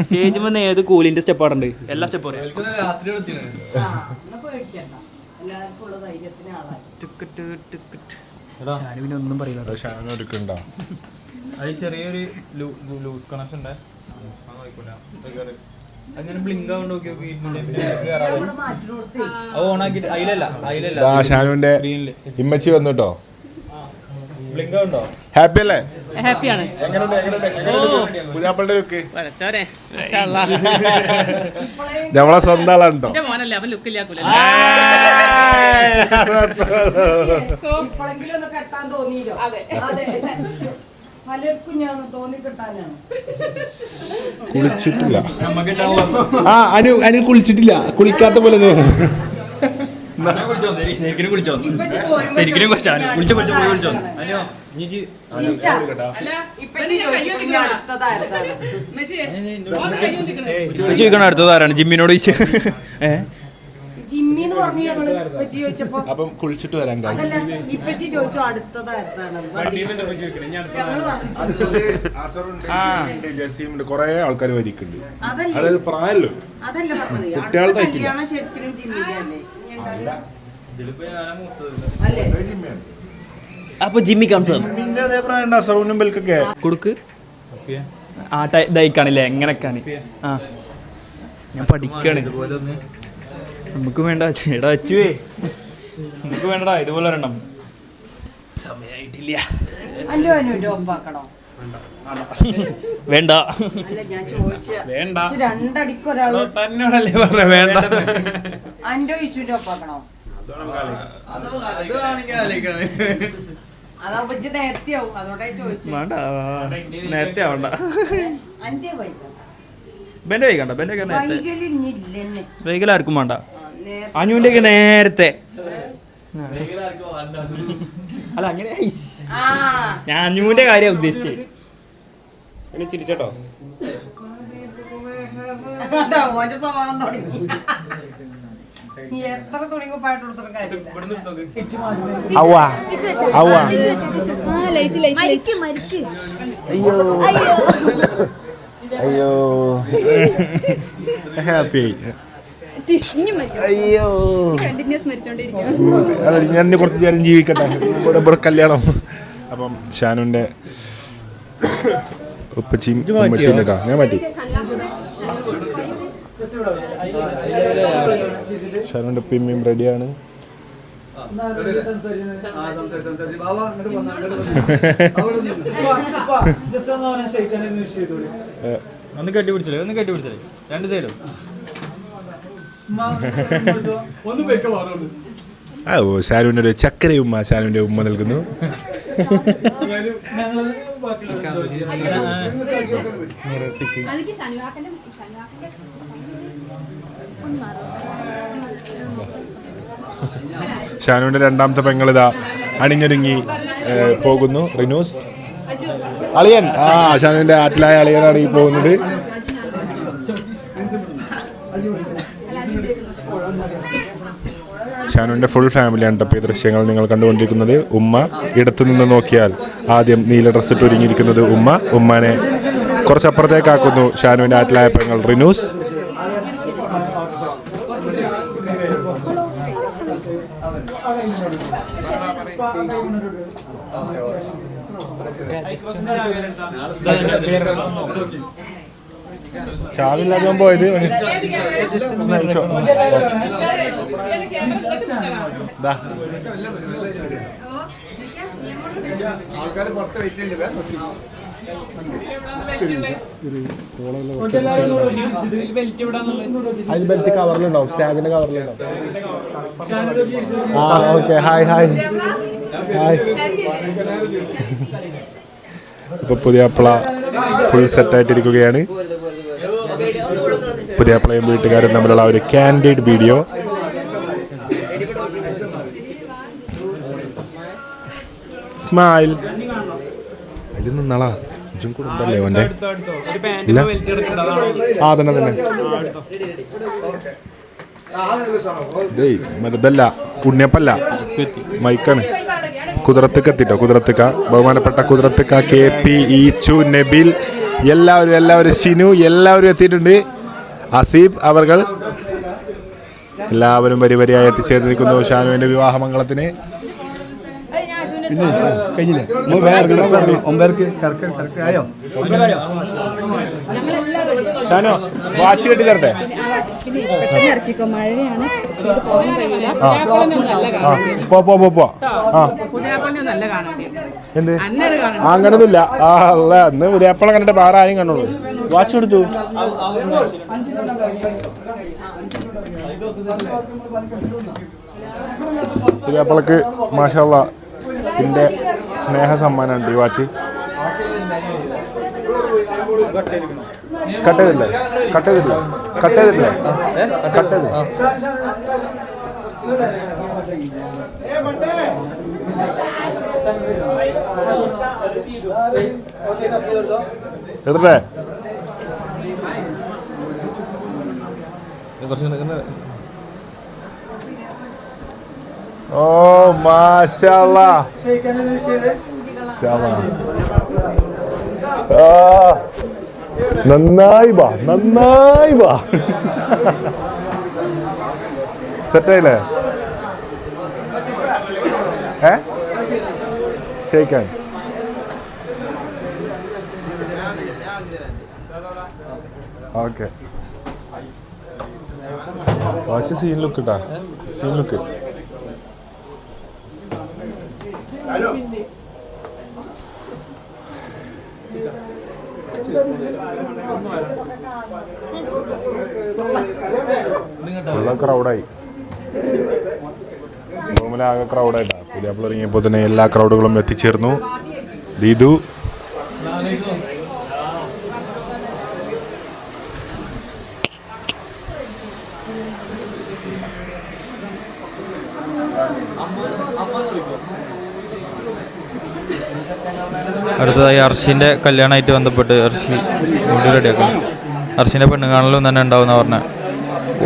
സ്റ്റേജ് വന്ന് ഏത് കൂലിന്റെ സ്റ്റെപ്പ് ആടുണ്ട്? എല്ലാ സ്റ്റെപ്പ് ഒന്നും പറയില്ല. അത് ചെറിയൊരു ലൂസ് കണക്ഷൻ ഉണ്ട്. അങ്ങനെ ബ്ലിങ്ക് ആവുണ്ട്. ഓണാക്കിട്ട് അതിലല്ല ഷാനുവിന്റെ ഇമ്മച്ചി വന്നു കേട്ടോ. ബ്ലിങ്ക് ഉണ്ടോ? ഹാപ്പി അല്ലേ? ഹാപ്പിയാണ്. നമ്മളെ സ്വന്തം ആളാണ് കേട്ടോ. കുളിച്ചിട്ടില്ല. ആ അനു കുളിച്ചിട്ടില്ല. കുളിക്കാത്ത പോലെ തോന്നുന്നു. ശരിക്കും കുളിച്ചോ? ശരിക്കും കുളിച്ചോ? ചോദിക്കണം അടുത്തതാരാണ്? ജിമ്മിനോട് ജിമ്മിന്ന് പറഞ്ഞു ചോദിച്ചപ്പോ അപ്പം കുളിച്ചിട്ട് വരാൻ ഇപ്പച്ചി ചോദിച്ചു ജസീമുണ്ട്. കൊറേ ആൾക്കാർ വരിക്കുണ്ട്. അതായത് പ്രായമല്ലോ കുട്ടികളുടെ ശരിക്കും ജിമ്മിലല്ലേ. അപ്പൊ ജിമ്മി കൊടുക്ക്. ആ ഇതായിക്കാണല്ലേ എങ്ങനെക്കാണ്? ആ ഞാൻ പഠിക്കാണ്. നമുക്ക് വേണ്ട ചേടാ അച്ചുവേ, നമുക്ക് വേണ്ടടാ ഇതുപോലെ ഒരെണ്ണം. സമയായിട്ടില്ല. വേണ്ട വേണ്ട തന്നോടല്ലേ പറഞ്ഞ വേണ്ട. നേരത്തെ ആവണ്ട. ബെന്റെ വൈകണ്ട. ബെന്റെ ഒക്കെ നേരത്തെ വൈകൽ ആർക്കും വേണ്ട. അനുവിന്റെ ഒക്കെ നേരത്തെ. അല്ല അങ്ങനെ ഞാൻ അനുവിന്റെ കാര്യം ഉദ്ദേശിച്ചേ. ചിരിച്ചോട്ടോ. അയ്യോ ഹാപ്പി ആയി. അയ്യോ കണ്ടിന്യൂസ് മരിച്ചോണ്ടിരിക്കും. അതെ, ഞാൻ കുറച്ച് നേരം ജീവിക്കട്ടെ, ഇവിടെ കല്യാണം. അപ്പം ഷാനുവിൻ്റെ ഉപ്പച്ചിയും ഉമ്മച്ചിയും കേട്ടോ. ഞാൻ മാറ്റി. ഷാനുവിൻ്റെ ഉപ്പയും റെഡിയാണ്. ഒന്ന് കെട്ടിപ്പിടിച്ചേ, ഒന്ന് കെട്ടിപ്പിടിച്ചേ, രണ്ട് സൈഡും. ഓ, ഷാനുവിൻ്റെ ഒരു ചക്കര ഉമ്മ ഷാനുവിൻ്റെ ഉമ്മ നൽകുന്നു. ഷാനുവിൻ്റെ രണ്ടാമത്തെ പെങ്ങളിതാ അണിഞ്ഞൊരുങ്ങി പോകുന്നു. റിനൂസ് അളിയൻ, ഷാനുവിൻ്റെ ആറ്റിലായ അളിയനാണ് ഈ പോകുന്നത്. ഷാനുവിൻ്റെ ഫുൾ ഫാമിലിയാണ് കേട്ടോ ഈ ദൃശ്യങ്ങൾ നിങ്ങൾ കണ്ടുകൊണ്ടിരിക്കുന്നത്. ഉമ്മ ഇടത്തുനിന്ന് നോക്കിയാൽ ആദ്യം നീല ഡ്രസ്സ് ഇട്ട് ഒരുങ്ങിയിരിക്കുന്നത് ഉമ്മ. ഉമ്മാനെ കുറച്ചപ്പുറത്തേക്കാക്കുന്നു ഷാനുവിൻ്റെ ആറ്റിലായ പെങ്ങൾ റിനൂസ്. ചാവില്ലാതെ പോയത് ബെൽറ്റ് കവറിലുണ്ടാവും, സ്റ്റാഗിന്റെ കവറിലുണ്ടാവും. Okay, hi hi hi. ഇപ്പൊ പുതിയാപ്പിള ഫുൾ സെറ്റായിട്ടിരിക്കുകയാണ്. പുതിയാപ്പിളയും വീട്ടുകാരും തമ്മിലുള്ള ഒരു കാൻഡിഡ് വീഡിയോ. സ്മൈൽ. അതിൽ നിന്നാളാ ഇജും കുടുംബല്ലേ ഓൻ്റെ? ഇല്ല, തന്നെ തന്നെ. മരുതല്ല, ഉണ്ണിയപ്പല്ല, മൈക്കാണ്. കുതിരത്തുക്ക എത്തിട്ടോ, കുതിരത്തുക്ക. ബഹുമാനപ്പെട്ട കുതിരത്തുക്ക, KP, ഈച്ചു, നബിൽ, എല്ലാവരും ഷിനു, എല്ലാവരും എത്തിയിട്ടുണ്ട്. അസീബ് അവർകൾ എല്ലാവരും വരിവരിയായി എത്തിച്ചേർന്നിരിക്കുന്നു ഷാനുവിന്റെ വിവാഹമംഗളത്തിന്. ഷാനോ, വാച്ച് കെട്ടി തരട്ടെ? മഴയാണ്, പോകാൻ കഴിയില്ല. എന്ത് അങ്ങനൊന്നുമില്ല. അല്ല, അന്ന് പുതിയാപ്പള കണ്ടിട്ട് വേറെ ആരും കണ്ടോളൂ. വാച്ച് കൊടുത്തു. പുതിയാപ്പളക്ക് മാഷാഅല്ലാഹ് ഇതിന്റെ സ്നേഹ സമ്മാനമുണ്ട് ഈ വാച്ച്. കട്ട് ചെയ്തില്ലേ? എടുത്തേ? ഓ മാഷാഅല്ലാഹ്, നന്നായി വാ. സെറ്റായില്ലേ? ഷെയ്ക്കാൻ ഓക്കെ. വാച്ച് സീൻ ലുക്ക് ഇട്ടാ, സീൻ ലുക്ക്. ഫുള്ള ക്രൗഡായി, റൂമിലാകെ ക്രൗഡായിട്ടാ. പുതിയാപ്പിള ഇറങ്ങിയപ്പോൾ തന്നെ എല്ലാ ക്രൗഡുകളും എത്തിച്ചേർന്നു. ദീദു അടുത്തതായി അർഷിൻ്റെ കല്യാണമായിട്ട് ബന്ധപ്പെട്ട് അർഷി മുടി റെഡിയാക്കണം. അർഷിൻ്റെ പെണ്ണ് കാണലും തന്നെ ഉണ്ടാവുന്ന പറഞ്ഞ.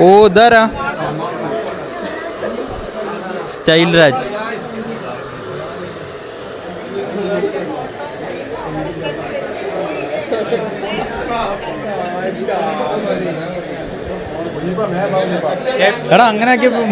ഓ ഇതാരാ? സ്റ്റൈൽ രാജ്. എടാ അങ്ങനെ ആക്കിയപ്പോ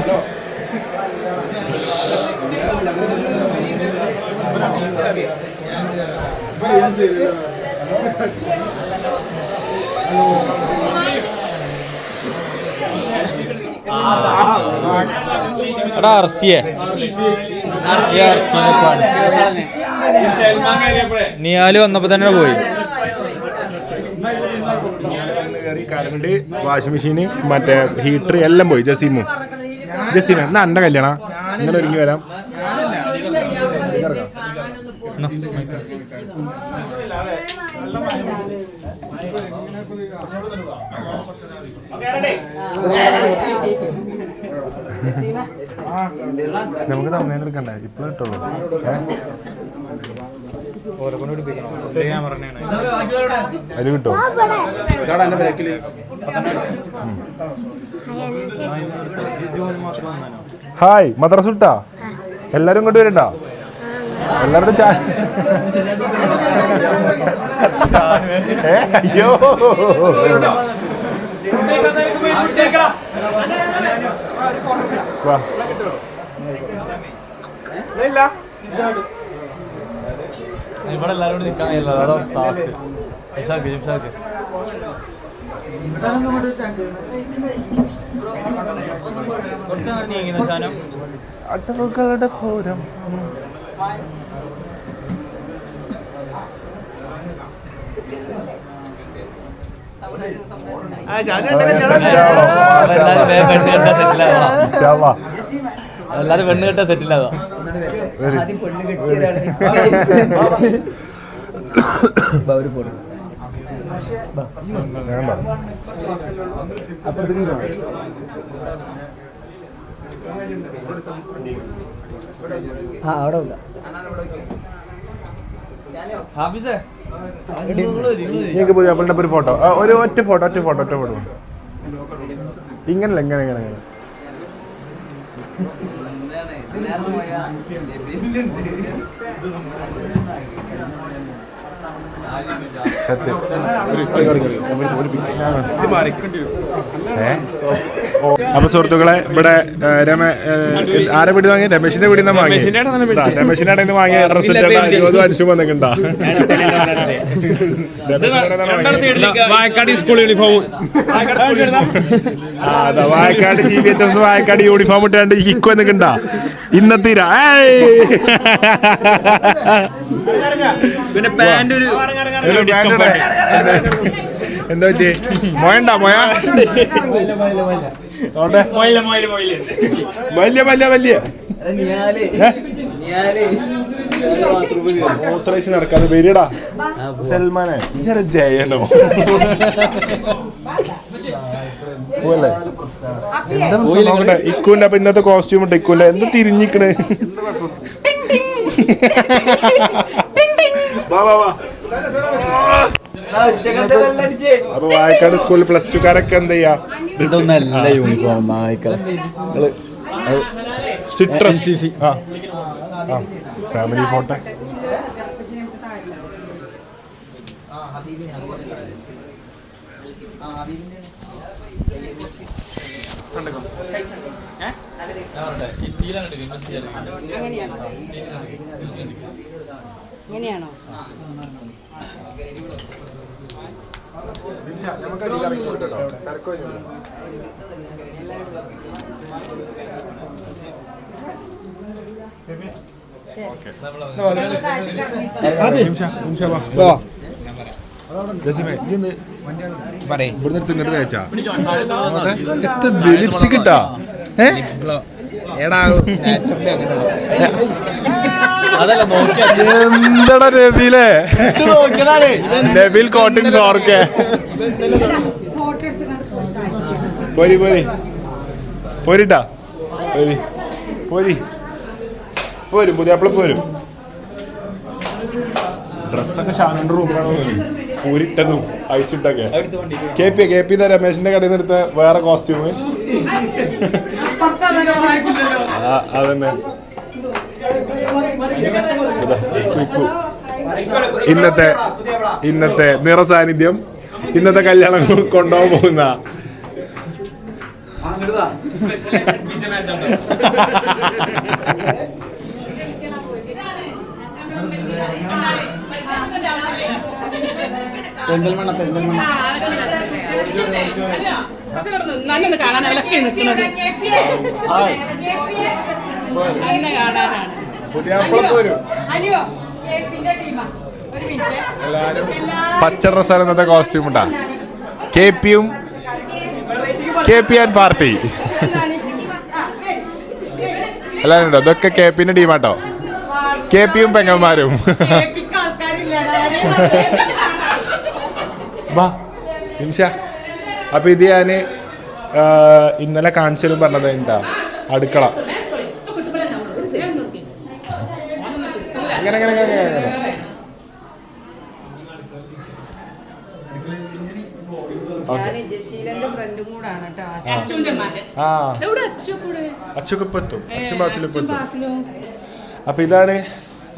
എടാ അർസിയെ നിയാല് വന്നപ്പോ തന്നെ പോയി. കറണ്ട്, വാഷിംഗ് മെഷീന്, മറ്റേ ഹീറ്റർ എല്ലാം പോയി. ജസീമ എന്നാ എന്റെ കല്യാണം ഇങ്ങനെ ഒരുങ്ങി വരാം. നമുക്ക് തമ്മേനെ എടുക്കണ്ടേ? ഇപ്പോഴും ഇട്ടുള്ളൂ. അതിന് കിട്ടോ? ഹായ്, മദ്രസ വിട്ടാ? എല്ലാരും ഇങ്ങോട്ട് വരണ്ട? എല്ലാവരുടെ അയ്യോ ഇവിടെ എല്ലാവരും കൂടി നിൽക്കാൻ കഴിയില്ല. അതാ ടാസ്ക്. അടവുകളുടെ പൂരം. എല്ലാരും പെണ്ണ് കെട്ടാ സെറ്റിലാവാ. നിങ്ങൾക്ക് പുതിയ അപ്പളുടെ ഒരു ഫോട്ടോ, ഒരു ഒറ്റ ഫോട്ടോ ഇങ്ങനല്ല, ഇങ്ങനെ അപ്പൊ സുഹൃത്തുക്കളെ, ഇവിടെ ആരെ വീട് വാങ്ങി? രമേശിന്റെ വീടിൽ നിന്ന് വാങ്ങി. രമേശിന്റെ കടയിൽ നിന്ന് വാങ്ങിയ ഡ്രസ്സിന്റെ 20 അനുഷ്ഠ വന്നിട്ടുണ്ടാ? School uniform, Vayakkad GVHS Vayakkad uniform ഇട്ടാണ്ട് ഹിക്ക് വന്നിട്ടുണ്ടാ? ഇന്നത്തീരാ പിന്നെ പാന്റ് ഒരു എന്താ പറ്റി? മൊയണ്ട മൊയ വലിയ ഓത്തറൈസ് നടക്കാതെ വരിടാ. സൽമാനെ ജയനോ പോലെ എന്താ നോക്കട്ടെ. ഇക്കുവിന്റെ അപ്പൊ ഇന്നത്തെ കോസ്റ്റ്യൂം ഇട്ട് ഇക്കുവിന്റെ എന്താ തിരിഞ്ഞിക്കണേ? അപ്പൊ വായക്കാട് സ്കൂളിൽ +2 കാരൊക്കെ എന്താ ചെയ്യാ? ഇതൊന്നല്ല യൂണിഫോം. Citrus family photo. ഇങ്ങനെയാണോ? ലിപ്സ്റ്റിക് ഇട്ടാ? എന്താടാ നബീലേ? Nabeel cotton four K പോരിട്ടാ? പോരും പുതിയാപ്പിള പോരും. ഡ്രസ്സൊക്കെ ഷാനുന്റെ റൂമിലാണ് പൂരിട്ടതും അയച്ചിട്ടൊക്കെ. കെ പി രമേശിന്റെ കടയിൽ നിന്ന് എടുത്ത വേറെ കോസ്റ്റ്യൂം. അതന്നെ ഇന്നത്തെ നിറസാന്നിധ്യം, ഇന്നത്തെ കല്യാണം കൊണ്ടുപോകാൻ പോകുന്ന നല്ലൊന്ന് കാണാൻ അവലൊക്കെ നിൽക്കുന്നത് എല്ലാരും പച്ച ഡ്രസ്സാണ് ഇന്നത്തെ കോസ്റ്റ്യൂം ഉണ്ടാ. KP ആൻഡ് പാർട്ടി എല്ലാരും ഉണ്ടോ? ഇതൊക്കെ KPന്റെ ടീമാട്ടോ. KPയും പെങ്ങന്മാരും. അപ്പൊ ഇത് ഞാന് ഇന്നലെ കാണിച്ചാലും പറഞ്ഞത് എന്താ അടുക്കള അങ്ങനെ അപ്പൊ ഇതാണ്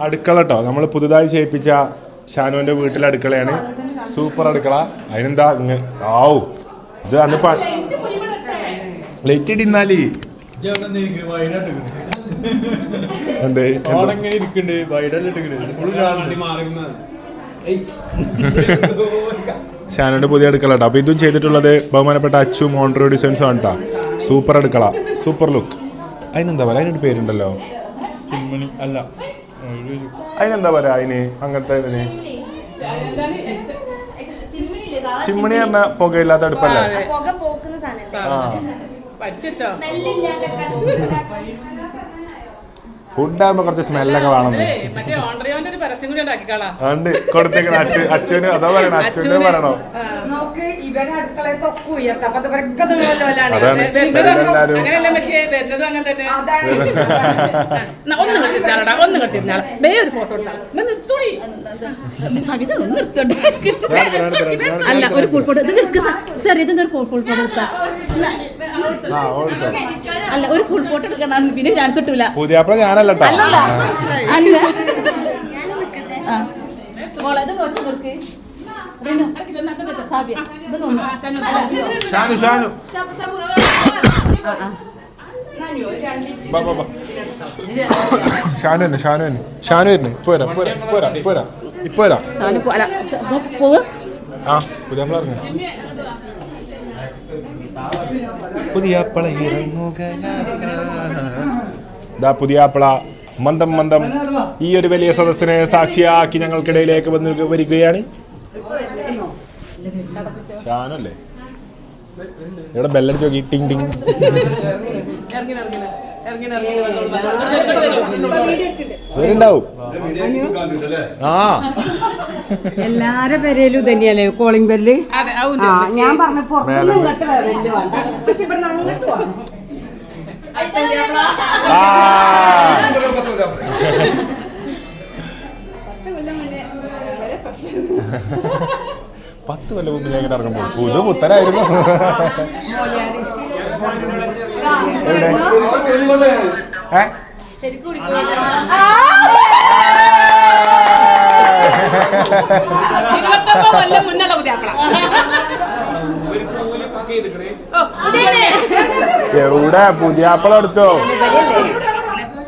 അടുക്കള കേട്ടോ. നമ്മൾ പുതുതായി ചെയ്യിപ്പിച്ച ഷാനുവിന്റെ വീട്ടിലെ അടുക്കളയാണ്. സൂപ്പർ അടുക്കള. അതിനെന്താ ആവൂ ഇത് അന്ന് ലൈറ്റ് ഇടിന്നാല് ഷാനുവിന്റെ പുതിയ അടുക്കള കേട്ടോ. അപ്പൊ ഇതും ചെയ്തിട്ടുള്ളത് ബഹുമാനപ്പെട്ട അച്ചു മോൺട്രോ ഡിസൈൻസും ആണ് കേട്ടോ. സൂപ്പർ അടുക്കള, സൂപ്പർ ലുക്ക്. അതിനെന്താ പറയാ? അതിനൊരു പേരുണ്ടല്ലോ. അതിനെന്താ പറയാ? അതിന് അങ്ങനത്തെ ഇതിന് ചിമ്മിണി പറഞ്ഞ പുകയില്ലാത്ത അടുപ്പല്ലേ? ഫുഡാകുമ്പോ കുറച്ച് സ്മെല്ലൊക്കെ വേണമെന്ന് കൊടുത്തേക്കണം. അച്ഛന് അതാ പറയണ. അച്ഛന് പറയണോ? അല്ല ഒരു ഫുൾ ഫോട്ടോ സാർ ഇതെന്തൊരു ഫുൾ ഫോട്ടോ എടുത്താ അല്ല ഒരു ഫുൾ ഫോട്ടോ എടുക്കണം പിന്നെ ചാൻസ് കിട്ടൂല. പുതിയ ഞാനല്ല മോളത് നോക്കി നോക്ക് പുതിയാപ്പള മന്ദം മന്ദം ഈ ഒരു വലിയ സദസ്സിനെ സാക്ഷിയാക്കി ഞങ്ങൾക്കിടയിലേക്ക് വരികയാണ്. ഷാനല്ലേ ഇവിടെ ബെല്ലടിച്ച് നോക്കി ടിങ് ടിങ്. വരുണ്ടാവും. എല്ലാരെ പേരേലും തന്നെയല്ലേ കോളിംഗ് ബെല്ല്? ഞാൻ പറഞ്ഞു പത്ത് കൊല്ലം മുമ്പ് ഞാൻ ഇങ്ങനെ ഇറങ്ങുമ്പോൾ പുതു പുത്തനായിരുന്നു. എവിടെ പുതിയാപ്പള എടുത്തോ?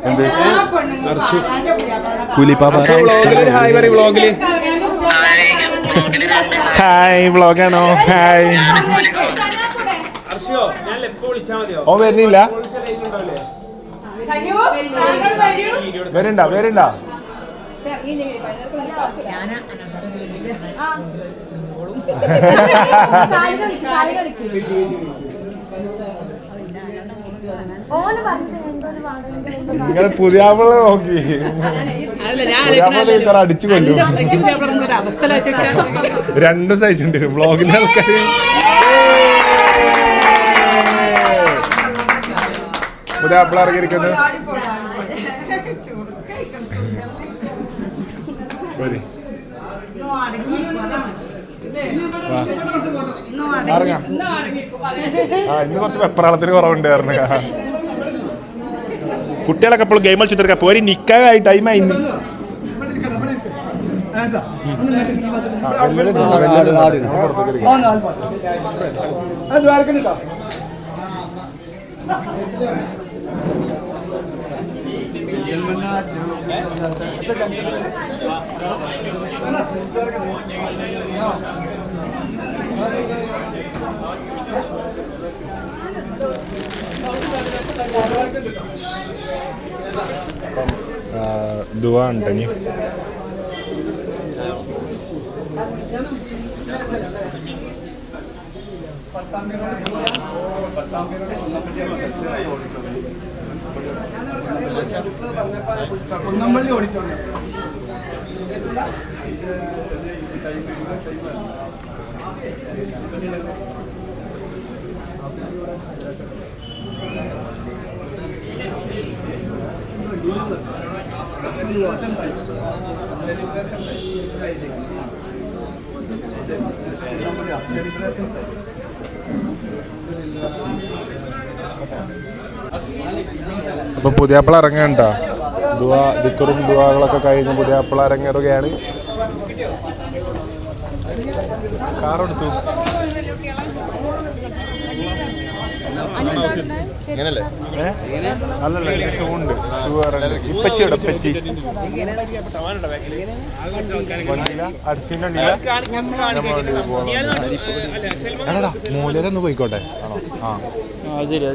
എന്ത് ഹായ് വ്ളോഗാണോ? ഹായ്. ഓ വരുന്നില്ല? വരണ്ട വരണ്ട. നിങ്ങള് പുതിയാപ്പിള നോക്കി അടിച്ചു കൊല്ലു. രണ്ടും സഹിച്ചിട്ടുണ്ട് വ്ളോഗിന്റെ ആൾക്കാർ. പുതിയാപ്പിള ഇറങ്ങിയിരിക്കുന്നത് ഇറങ്ങാം. ഇന്ന് കുറച്ച് വെപ്രാളത്തിന് കുറവുണ്ട് കാരണം കുട്ടികളൊക്കെ എപ്പോഴും ഗെയിം കളിച്ചു തീർക്കാം. പോരി നിക്കായി ടൈമായി. ദുആ ഉണ്ടെങ്കിൽ അപ്പൊ പുതിയാപ്പിള ഇറങ്ങണ്ട ദിക്കറും ദുആകളൊക്കെ കഴിഞ്ഞ് പുതിയാപ്പിള ഇറങ്ങിയിടുകയാണ്. കാറെടുത്തു അല്ലല്ല എന്റെ ഷൂ ഉണ്ട്. ഷൂ ഇപ്പച്ചി ഇടപ്പച്ചി അടിച്ചിട്ടുണ്ടില്ല. എടാ മൂലരൊന്ന് പോയിക്കോട്ടെ. ആണോ? ആ ശരി.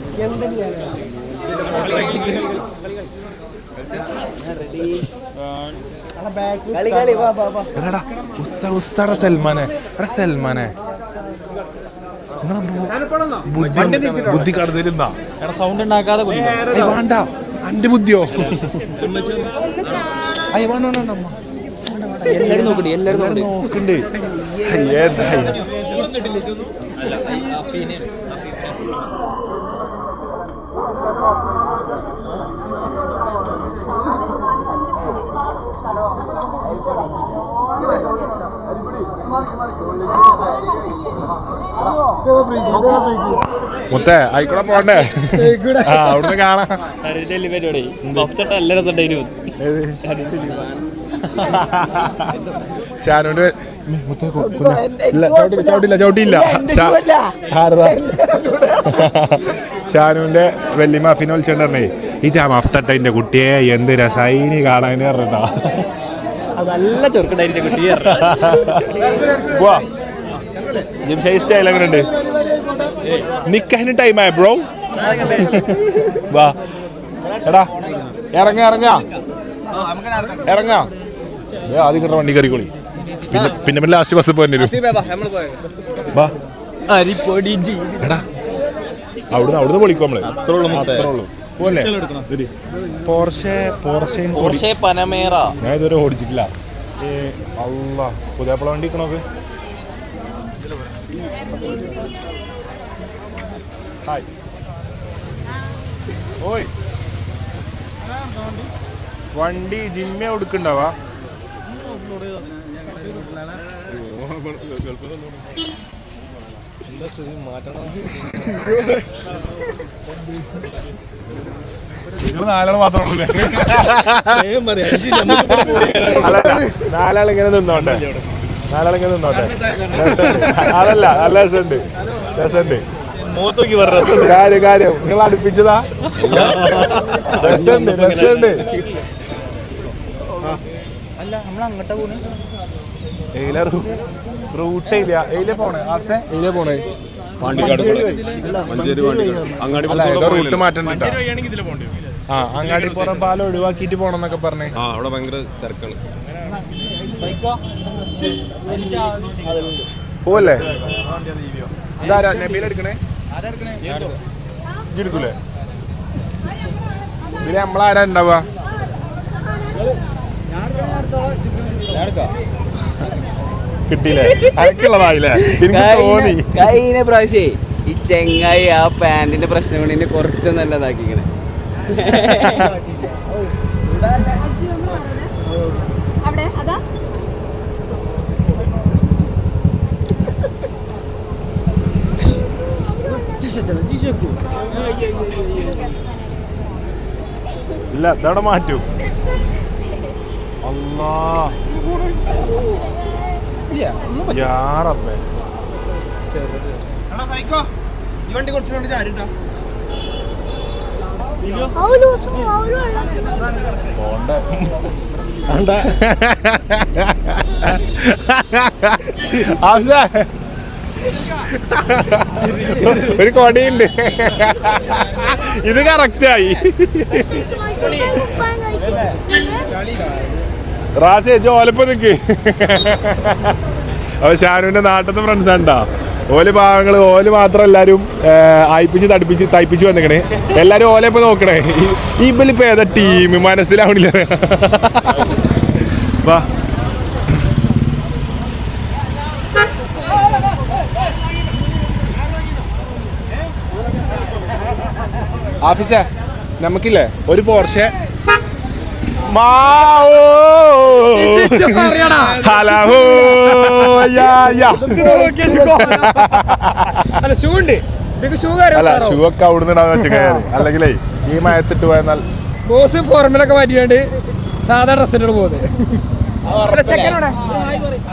ഉസ്താദ സൽമാനെ. എടാ സൽമാനെ ബുദ്ധി കടന്നിരുന്ന സൗണ്ട് ഉണ്ടാക്കാതെ വേണ്ട അന്റെ ബുദ്ധിയോ എല്ലാരും നോക്കണ്ടേ? എല്ലാരും നോക്കണ്ട്. മുത്തേ ആയിക്കൂടെ പോണ്ടേ? അവിടുന്ന് കാണാം. ഷാനോന്റെ ചവിട്ടിയില്ല. ഷാനുവിന്റെ വെല്ലിമ ഫിനോൽ ചേട്ടനെ ഈ മഫ്തട്ടന്റെ കുട്ടിയെ എന്ത് രസായിനി കാണാൻ പറഞ്ഞിട്ടാ. നല്ല ചെറുക്കണ്ടായിട്ട് കുട്ടി സ്റ്റൈൽ എങ്ങനെയുണ്ട്? നിക്കാഹിന് ടൈമായ ബ്രോ. വാ എടാ ഇറങ്ങാ ആദ്യം കിട്ടുന്ന വണ്ടി കയറിക്കോളി. പിന്നെ ലാസ്റ്റ് ബസ് പോയി വരും. എടാ അവിടുന്ന് പൊളിക്കും നമ്മള്. അത്രേ ഉള്ളൂ. പോലെ പോർഷെ പനമേറ ഞാൻ ഇതുവരെ ഓടിച്ചിട്ടില്ല. അല്ലാ പുതിയാപ്പിള വണ്ടി നോക്ക്. ഹായ് ഓയ് വണ്ടി ജിമ്മ കൊടുക്കണ്ടാവാ. നിങ്ങൾ നാലാൾ മാത്രമേ നാലാളിങ്ങനെ നിന്നോട്ടെ. അതല്ല നല്ല രസമുണ്ട്. കാര്യം നിങ്ങൾ അടുപ്പിച്ചതാ. രസമുണ്ട്. അല്ല നമ്മൾ അങ്ങോട്ടാ പോണേ. റൂട്ട് എയിലെ പോണേ. റൂട്ട് മാറ്റണ്ട. ആ അങ്ങാടിപ്പുറം പാലം ഒഴിവാക്കിട്ട് പോണം എന്നൊക്കെ പറഞ്ഞേ. അവിടെ ഭയങ്കര തിരക്കാണ്. പോവല്ലേ? ഇതാരാ നബീൽ എടുക്കണേ? എടുക്കൂലേ? ഇതില് നമ്മളാരാ ഉണ്ടാവുക? കിട്ടിയില്ലേ? അരക്കുള്ളതായില്ലേ? തോന്നി കഴിഞ്ഞ പ്രാവശ്യേ ഈ ചെങ്ങായി ആ പാന്റിന്റെ പ്രശ്നം കൊണ്ട് എന്നെ കുറച്ച് നല്ലതാക്കിക്കണേ. ഇല്ല ഇതവിടെ മാറ്റൂ. അല്ലാ വണ്ടി കുറച്ചുകൊണ്ട് ചാരിട്ടാ ഒരു കൊടിയുണ്ട്. ഇത് കറക്റ്റായി. റാസേ ജോലപ്പം നിക്ക്. അപ്പൊ ഷാനുവിന്റെ നാട്ടിലത്തെ ഫ്രണ്ട്സ് ആണ്ടാ. ഓല് പാവങ്ങള്, ഓല് മാത്രം എല്ലാരും ആയിപ്പിച്ച് തയ്പ്പിച്ച് വന്നിക്കണേ. എല്ലാരും ഓലപ്പൊ നോക്കണേ. ഈ ബലിപ്പോ ഏതാ ടീം മനസ്സിലാവണില്ല. വാ ആഫീസേ, നമുക്കില്ലേ ഒരു പോർഷെ ഷൂ ഒക്കെ അവിടുന്ന് വെച്ചാൽ അല്ലെങ്കിലേ ഈ മയത്തിട്ട് പോയെന്നാൽ ബോസ് ഫോർമുലൊക്കെ മാറ്റിയാണ്ട് സാധാ ഡ്രസ്സിനോട് പോകുന്നത്.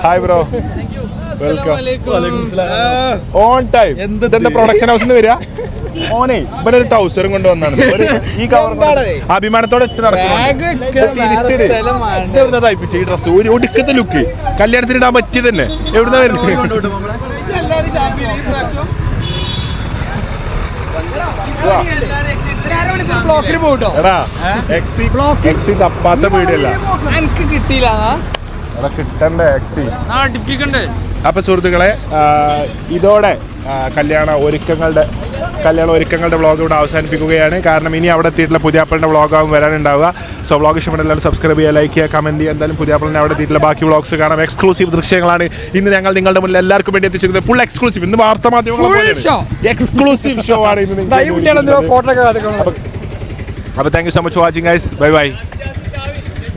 Hi bro, welcome. On time. ഇതെന്താ പ്രൊഡക്ഷൻ ഹൗസിൽ നിന്ന് വരിക? ഓനെ ഇവരെ ഒരു ടൗസറും കൊണ്ട് വന്നാണ്. ഈ കവർ അഭിമാനത്തോടെ ഇട്ട് നടക്കുന്നു. തയ്പ്പിച്ച ഈ ഡ്രസ് ഒരു ഒടുക്കത്തെ ലുക്ക് കല്യാണത്തിന് ഇടാൻ പറ്റിയത് തന്നെ. എവിടുന്ന വരുന്നത്? എടാ എക്സി തപ്പാത്ത വീടില്ല. എനിക്ക് കിട്ടിയില്ല. എടാ കിട്ടണ്ടേ എക്സി. അപ്പൊ സുഹൃത്തുക്കളെ, ഇതോടെ കല്യാണ ഒരുക്കങ്ങളുടെ വ്ളോഗ് ഇവിടെ അവസാനിപ്പിക്കുകയാണ്. കാരണം ഇനി അവിടെ എത്തിയിട്ടുള്ള പുതിയാപ്പളിൻ്റെ വ്ളോഗാവും വരാനുണ്ടാവുക. സോ വ്ളോഗ് ഇഷ്ടപ്പെട്ട എല്ലാവരും സബ്സ്ക്രൈബ് ചെയ്യുക, ലൈക്ക് ചെയ്യുക, കമൻറ്റ് ചെയ്യുക. എന്തായാലും പുതിയാപ്പളിനെ അവിടെ എത്തിയിട്ടുള്ള ബാക്കി വ്ളോഗ്സ് കാണാം. എക്സ്ക്ലൂസീവ് ദൃശ്യങ്ങളാണ് ഇന്ന് ഞങ്ങൾ നിങ്ങളുടെ മുന്നിൽ എല്ലാവർക്കും വേണ്ടി എത്തിച്ചിരിക്കുന്നത്. Full exclusive. ഇന്ന് വാർത്താ മാധ്യമങ്ങൾ എക്സ്ക്ലൂസീവ് ഷോ ആണ് ഇന്ന്. അപ്പോൾ thank you so much for watching guys. Bye bye.